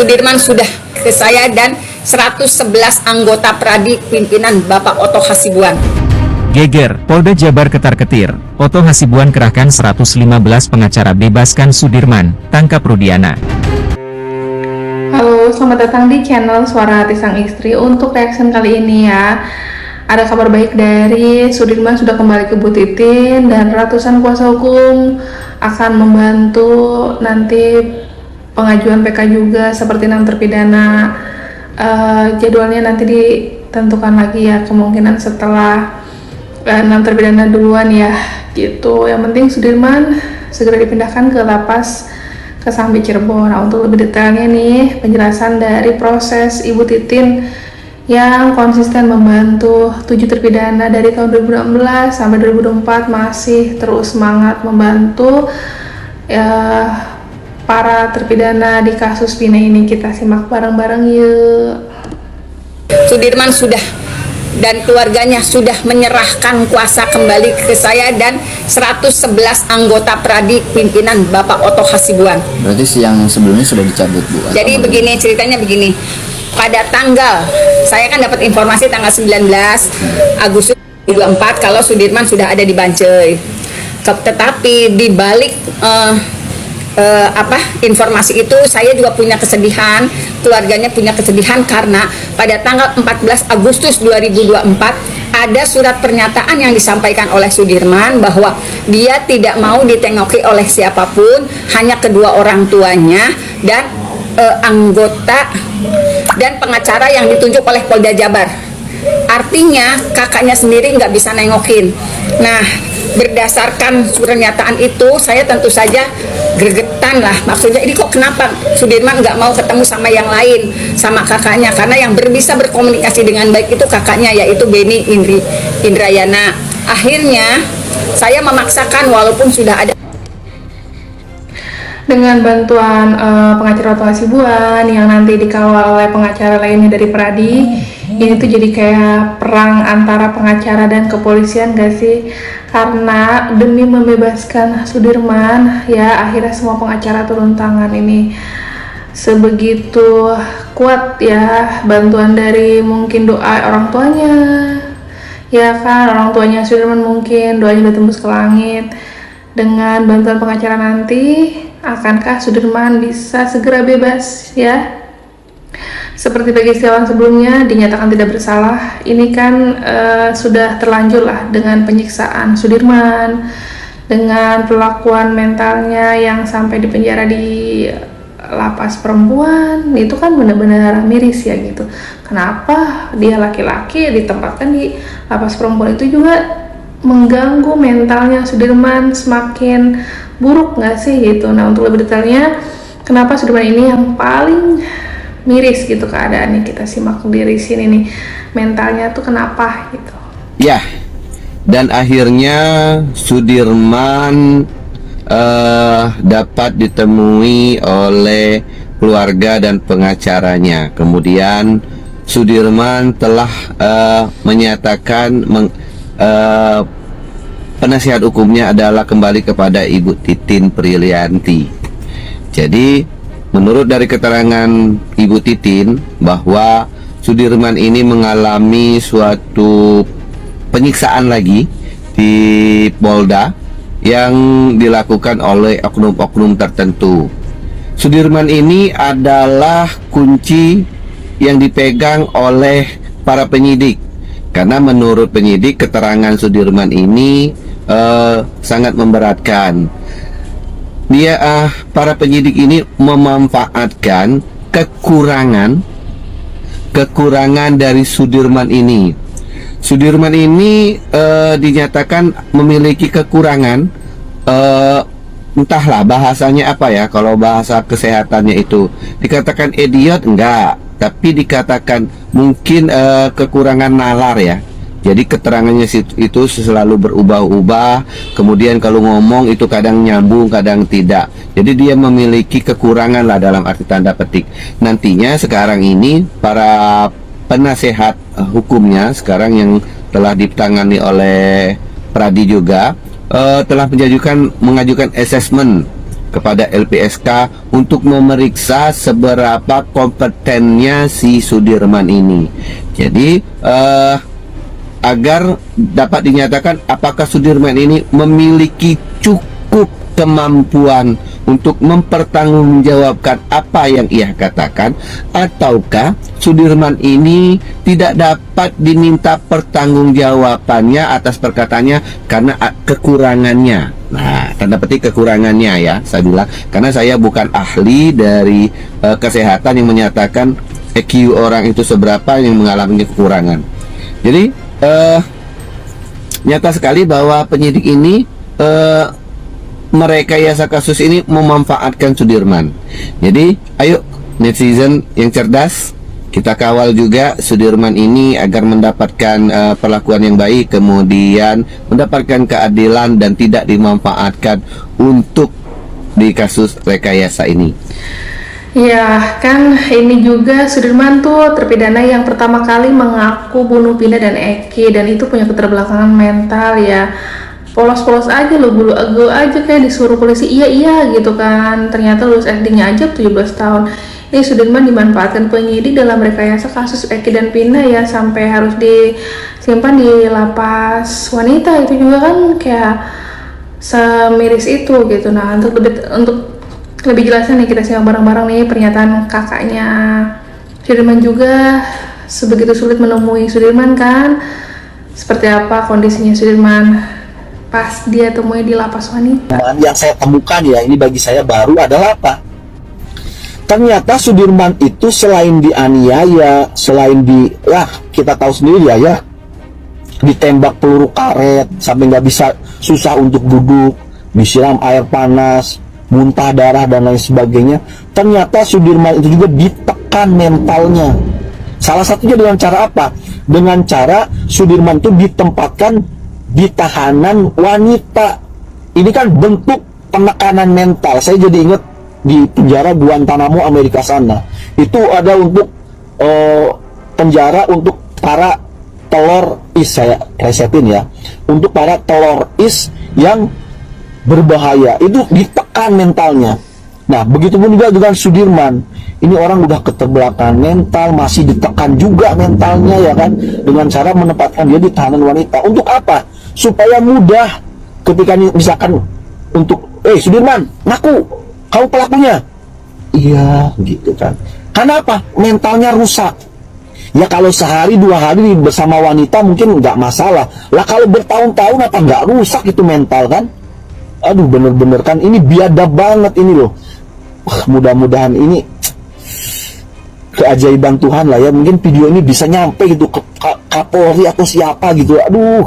Sudirman sudah ke saya dan 111 anggota Pradi pimpinan Bapak Oto Hasibuan. Geger, Polda Jabar ketar-ketir, Oto Hasibuan kerahkan 115 pengacara bebaskan Sudirman, tangkap Rudiana. Halo, selamat datang di channel Suara Hati Sang Istri. Untuk reaction kali ini ya, ada kabar baik dari Sudirman sudah kembali ke Bu Titin dan ratusan kuasa hukum akan membantu nanti pengajuan PK juga seperti 6 terpidana. Jadwalnya nanti ditentukan lagi ya, kemungkinan setelah 6 terpidana duluan ya gitu. Yang penting Sudirman segera dipindahkan ke lapas Kesambi Cirebon. Nah, untuk lebih detailnya nih penjelasan dari proses Ibu Titin yang konsisten membantu 7 terpidana dari tahun 2016 sampai 2024 masih terus semangat membantu para terpidana di kasus Vina ini. Kita simak bareng-bareng yuk. Sudirman sudah dan keluarganya sudah menyerahkan kuasa kembali ke saya dan 111 anggota Pradi pimpinan Bapak Oto Hasibuan. Berarti yang sebelumnya sudah dicabut, Bu? Jadi begini, ceritanya begini. Pada tanggal, saya kan dapat informasi tanggal 19 Agustus 2024 kalau Sudirman sudah ada di Bancai. Tetapi di balik informasi itu saya juga punya kesedihan, keluarganya punya kesedihan karena pada tanggal 14 Agustus 2024 ada surat pernyataan yang disampaikan oleh Sudirman bahwa dia tidak mau ditengoki oleh siapapun, hanya kedua orang tuanya dan anggota dan pengacara yang ditunjuk oleh Polda Jabar. Artinya kakaknya sendiri nggak bisa nengokin. Nah, berdasarkan pernyataan itu saya tentu saja gregetan lah, maksudnya ini kok kenapa Sudirman nggak mau ketemu sama yang lain, sama kakaknya, karena yang bisa berkomunikasi dengan baik itu kakaknya, yaitu Beni Indrayana. Akhirnya saya memaksakan walaupun sudah ada dengan bantuan pengacara Oto Hasibuan yang nanti dikawal oleh pengacara lainnya dari Pradi. Ini tuh jadi kayak perang antara pengacara dan kepolisian gak sih? Karena demi membebaskan Sudirman ya akhirnya semua pengacara turun tangan. Ini sebegitu kuat ya bantuan dari mungkin doa orang tuanya ya kan, orang tuanya Sudirman mungkin doanya udah tembus ke langit. Dengan bantuan pengacara nanti akankah Sudirman bisa segera bebas ya? Seperti bagi Setiawan sebelumnya dinyatakan tidak bersalah, ini kan sudah terlanjur lah dengan penyiksaan Sudirman, dengan perlakuan mentalnya yang sampai dipenjara di lapas perempuan. Itu kan benar-benar miris ya gitu. Kenapa dia laki-laki ditempatkan di lapas perempuan? Itu juga mengganggu mentalnya Sudirman semakin buruk nggak sih gitu. Nah, untuk lebih detailnya kenapa Sudirman ini yang paling miris gitu keadaannya, kita simak dari sini nih mentalnya tuh kenapa gitu ya. Dan akhirnya Sudirman dapat ditemui oleh keluarga dan pengacaranya. Kemudian Sudirman telah menyatakan penasihat hukumnya adalah kembali kepada Ibu Titin Prilianti. Jadi menurut dari keterangan Ibu Titin bahwa Sudirman ini mengalami suatu penyiksaan lagi di Polda yang dilakukan oleh oknum-oknum tertentu. Sudirman ini adalah kunci yang dipegang oleh para penyidik, karena menurut penyidik keterangan Sudirman ini sangat memberatkan. Para penyidik ini memanfaatkan kekurangan dari Sudirman ini. Sudirman ini dinyatakan memiliki kekurangan, entahlah bahasanya apa ya, kalau bahasa kesehatannya itu dikatakan idiot enggak, tapi dikatakan mungkin kekurangan nalar ya. Jadi keterangannya itu selalu berubah-ubah. Kemudian kalau ngomong itu kadang nyambung, kadang tidak. Jadi dia memiliki kekurangan lah dalam arti tanda petik. Nantinya sekarang ini para penasehat hukumnya sekarang yang telah ditangani oleh Pradi juga telah mengajukan assessment kepada LPSK untuk memeriksa seberapa kompetennya si Sudirman ini. Jadi agar dapat dinyatakan apakah Sudirman ini memiliki cukup kemampuan untuk mempertanggungjawabkan apa yang ia katakan, ataukah Sudirman ini tidak dapat diminta pertanggungjawabannya atas perkataannya karena kekurangannya. Nah, tanda petik kekurangannya ya, saya bilang, karena saya bukan ahli dari kesehatan yang menyatakan EQ orang itu seberapa yang mengalami kekurangan. Jadi nyata sekali bahwa penyidik ini merekayasa kasus ini memanfaatkan Sudirman. Jadi ayo netizen yang cerdas, kita kawal juga Sudirman ini agar mendapatkan perlakuan yang baik, kemudian mendapatkan keadilan dan tidak dimanfaatkan untuk di kasus rekayasa ini. Ya, kan ini juga Sudirman tuh terpidana yang pertama kali mengaku bunuh Pina dan Eki, dan itu punya keterbelakangan mental ya. Polos-polos aja lo, bulu ego aja kayak disuruh polisi iya gitu kan, ternyata lulus SD-nya aja 17 tahun. Ini Sudirman dimanfaatkan penyidik dalam rekayasa kasus Eki dan Pina ya, sampai harus disimpan di lapas wanita. Itu juga kan kayak semiris itu gitu. Nah, untuk lebih jelasnya nih, kita simak bareng-bareng nih pernyataan kakaknya Sudirman juga. Sebegitu sulit menemui Sudirman kan, seperti apa kondisinya Sudirman pas dia temui di lapas wanita. Yang saya temukan ya, ini bagi saya baru adalah apa? Ternyata Sudirman itu selain dianiaya, selain kita tahu sendiri ya, ditembak peluru karet sampai nggak bisa, susah untuk duduk, disiram air panas, muntah darah dan lain sebagainya. Ternyata Sudirman itu juga ditekan mentalnya. Salah satunya dengan cara apa? Dengan cara Sudirman itu ditempatkan di tahanan wanita. Ini kan bentuk penekanan mental. Saya jadi ingat di penjara Guantanamo Amerika sana, itu ada untuk penjara untuk para telur is, saya resetin ya, untuk para telur is yang berbahaya, itu ditekan mentalnya. Nah, begitupun juga dengan Sudirman. Ini orang udah keterbelakangan mental, masih ditekan juga mentalnya ya kan, dengan cara menempatkan dia di tahanan wanita. Untuk apa? Supaya mudah ketika misalkan untuk Sudirman, ngaku kamu pelakunya. Iya, gitu kan. Karena apa? Mentalnya rusak. Ya kalau sehari 2 hari bersama wanita mungkin nggak masalah. Lah kalau bertahun-tahun apa nggak rusak itu mental kan? Aduh, bener-bener kan ini biadab banget ini loh. Mudah-mudahan ini keajaiban Tuhan lah ya, mungkin video ini bisa nyampe gitu ke Kapolri atau siapa gitu. Aduh,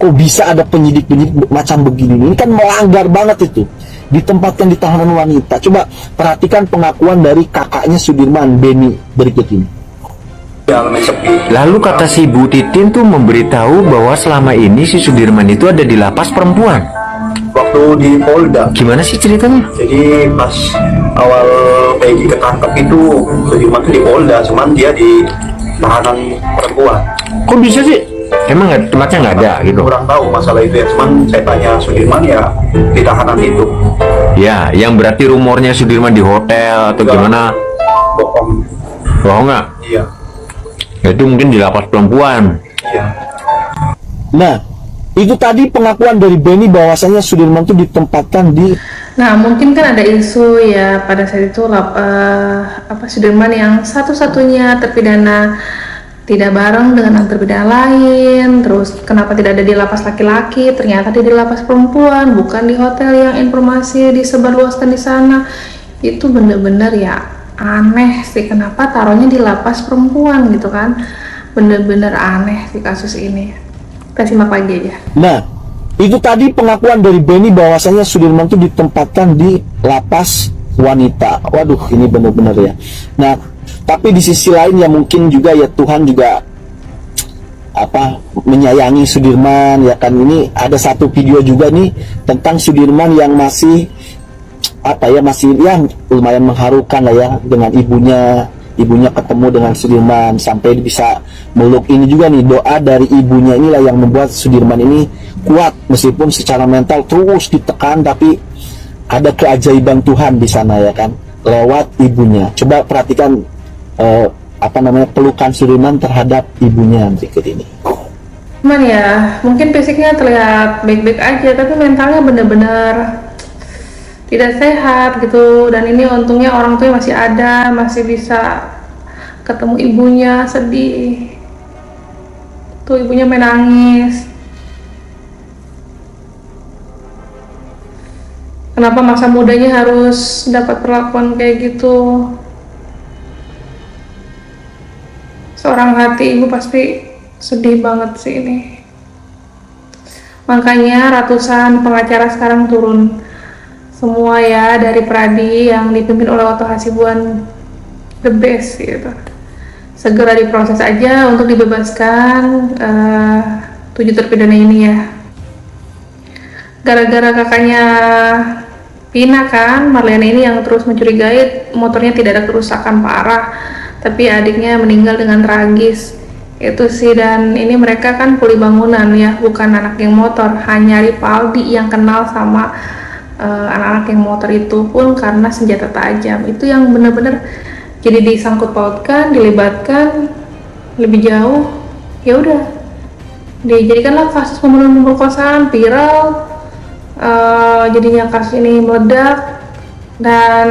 kok bisa ada penyidik-penyidik macam begini? Ini kan melanggar banget itu. Ditempatkan di tahanan wanita. Coba perhatikan pengakuan dari kakaknya Sudirman, Beni, berikut ini. Lalu kata si Bu Titin tuh memberitahu bahwa selama ini si Sudirman itu ada di lapas perempuan. Waktu di Polda. Gimana sih ceritanya? Jadi pas awal Peggy ketangkep itu Sudirman di Polda, cuman dia di tahanan perempuan. Kok bisa sih? Emang tempatnya nggak ada gitu? Kurang tahu masalah itu ya, cuman saya tanya Sudirman ya di tahanan itu. Ya, yang berarti rumornya Sudirman di hotel atau gimana? Bohong. Bohong nggak? Iya. Ya, itu mungkin di lapas perempuan. Iya. Nah, itu tadi pengakuan dari Beni bahwasanya Sudirman itu ditempatkan di. Nah, mungkin kan ada isu ya pada saat itu Sudirman yang satu-satunya terpidana tidak bareng dengan terpidana lain. Terus kenapa tidak ada di lapas laki-laki? Ternyata dia di lapas perempuan, bukan di hotel yang informasi disebarluaskan di sana. Itu bener-bener ya aneh sih, kenapa taruhnya di lapas perempuan gitu kan? Bener-bener aneh sih kasus ini. Kita simak lagi aja. Nah, itu tadi pengakuan dari Beni bahwasanya Sudirman itu ditempatkan di lapas wanita. Waduh, ini bener-bener ya. Nah, tapi di sisi lain ya mungkin juga ya Tuhan juga menyayangi Sudirman ya kan. Ini ada satu video juga nih tentang Sudirman yang masih lumayan mengharukan lah ya, dengan ibunya ketemu dengan Sudirman sampai bisa meluk. Ini juga nih doa dari ibunya inilah yang membuat Sudirman ini kuat meskipun secara mental terus ditekan, tapi ada keajaiban Tuhan di sana ya kan, lewat ibunya. Coba perhatikan pelukan Sudirman terhadap ibunya berikut ini. Cuman ya, mungkin fisiknya terlihat baik-baik aja, tapi mentalnya bener-bener tidak sehat gitu. Dan ini untungnya orang tuanya masih ada, masih bisa ketemu ibunya, sedih. Tuh ibunya menangis. Kenapa masa mudanya harus dapat perlakuan kayak gitu? Seorang hati ibu pasti sedih banget sih ini. Makanya ratusan pengacara sekarang turun semua ya, dari Pradi yang dipimpin oleh Oto Hasibuan, the best gitu. Segera diproses aja untuk dibebaskan 7 terpidana ini ya. Gara-gara kakaknya Pina kan, Marlena ini yang terus mencurigai motornya tidak ada kerusakan parah, tapi adiknya meninggal dengan tragis itu sih. Dan ini mereka kan kuli bangunan ya, bukan anak geng motor. Hanya Ripaldi yang kenal sama anak-anak geng motor itu pun karena senjata tajam itu yang benar-benar jadi disangkut pautkan, dilibatkan lebih jauh. Ya udah, dijadikanlah kasus pembunuhan pemerkosaan viral. Jadinya kasus ini meledak dan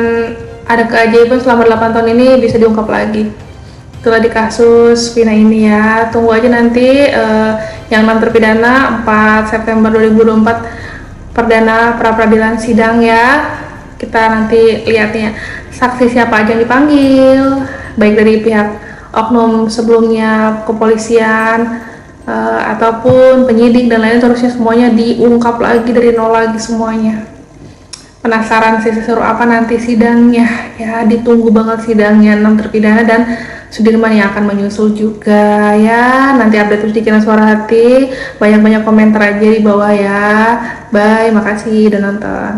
ada keajaiban selama 8 tahun ini bisa diungkap lagi setelah di kasus Vina ini ya. Tunggu aja nanti yang 6 terpidana 4 September 2024 perdana pra-peradilan sidang ya. Kita nanti lihatnya saksi siapa aja yang dipanggil, baik dari pihak oknum sebelumnya kepolisian ataupun penyidik dan lain-lain, terusnya semuanya diungkap lagi dari nol lagi semuanya. Penasaran sih seseru apa nanti sidangnya ya, ditunggu banget sidangnya 6 terpidana dan Sudirman yang akan menyusul juga ya. Nanti update terus di Kiran Suara Hati, banyak-banyak komentar aja di bawah ya. Bye, makasih udah nonton.